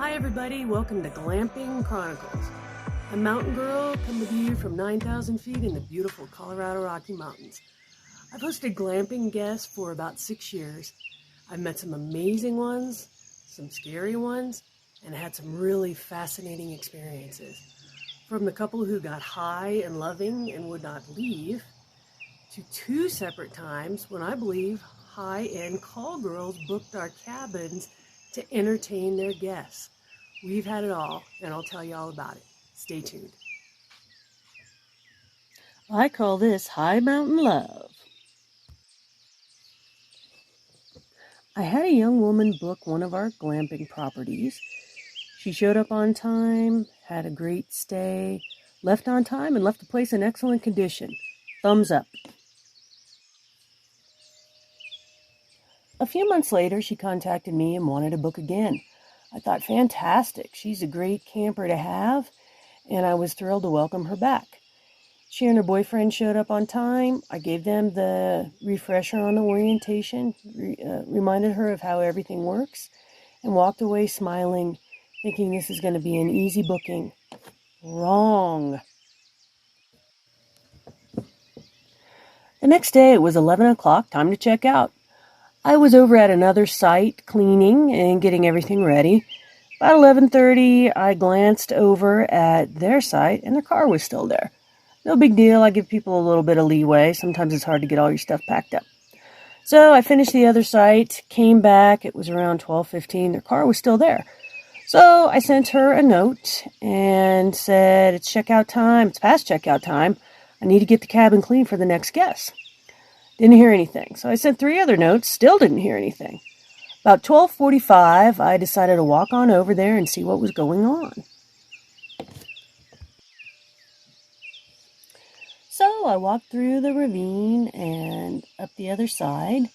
Hi everybody, welcome to Glamping Chronicles. I'm Mountain Girl, coming to you from 9,000 feet in the beautiful Colorado Rocky Mountains. I've hosted glamping guests for about 6 years. I've met some amazing ones, some scary ones, and had some really fascinating experiences. From the couple who got high and loving and would not leave, to 2 separate times when I believe high-end call girls booked our cabins to entertain their guests. We've had it all, and I'll tell you all about it. Stay tuned. I call this high mountain love. I had a young woman book one of our glamping properties. She showed up on time, had a great stay, left on time, and left the place in excellent condition. Thumbs up. A few months later, she contacted me and wanted to book again. I thought, fantastic, she's a great camper to have, and I was thrilled to welcome her back. She and her boyfriend showed up on time. I gave them the refresher on the orientation, reminded her of how everything works, and walked away smiling, thinking this is going to be an easy booking. Wrong. The next day, it was 11 o'clock, time to check out. I was over at another site cleaning and getting everything ready. About 11:30, I glanced over at their site and their car was still there. No big deal. I give people a little bit of leeway. Sometimes it's hard to get all your stuff packed up. So I finished the other site, came back. It was around 12:15. Their car was still there. So I sent her a note and said, it's checkout time. It's past checkout time. I need to get the cabin clean for the next guest. Didn't hear anything. So I sent 3 other notes, still didn't hear anything. About 12:45, I decided to walk on over there and see what was going on. So I walked through the ravine and up the other side,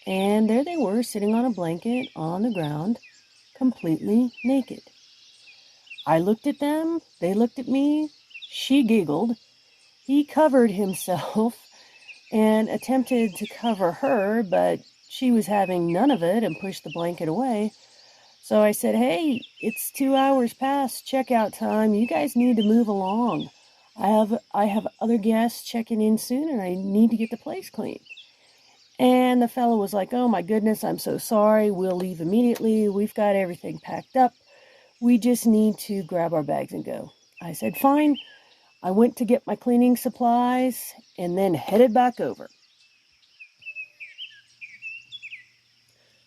and there they were sitting on a blanket on the ground, completely naked. I looked at them, they looked at me, she giggled, he covered himself and attempted to cover her, but she was having none of it and pushed the blanket away. So I said, hey, it's 2 hours past checkout time. You guys need to move along. I have other guests checking in soon, and I need to get the place clean. And the fellow was like, oh my goodness, I'm so sorry. We'll leave immediately. We've got everything packed up. We just need to grab our bags and go. I said, fine. I went to get my cleaning supplies and then headed back over.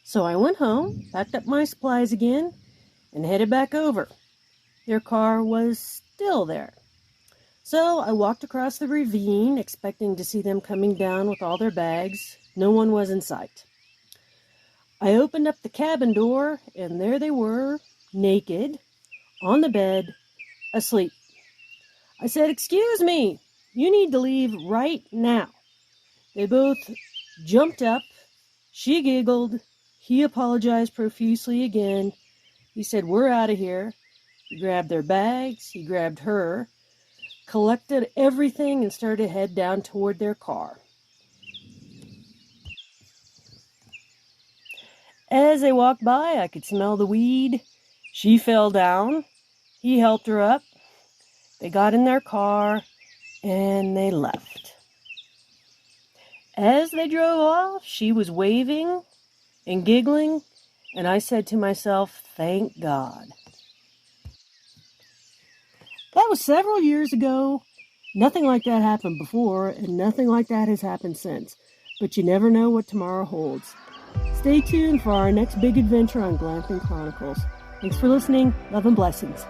So I went home, packed up my supplies again, and headed back over. Their car was still there. So I walked across the ravine, expecting to see them coming down with all their bags. No one was in sight. I opened up the cabin door, and there they were, naked, on the bed, asleep. I said, excuse me, you need to leave right now. They both jumped up. She giggled. He apologized profusely again. He said, we're out of here. He grabbed their bags. He grabbed her, collected everything, and started to head down toward their car. As they walked by, I could smell the weed. She fell down. He helped her up. They got in their car, and they left. As they drove off, she was waving and giggling, and I said to myself, thank God. That was several years ago. Nothing like that happened before, and nothing like that has happened since. But you never know what tomorrow holds. Stay tuned for our next big adventure on Glamping Chronicles. Thanks for listening. Love and blessings.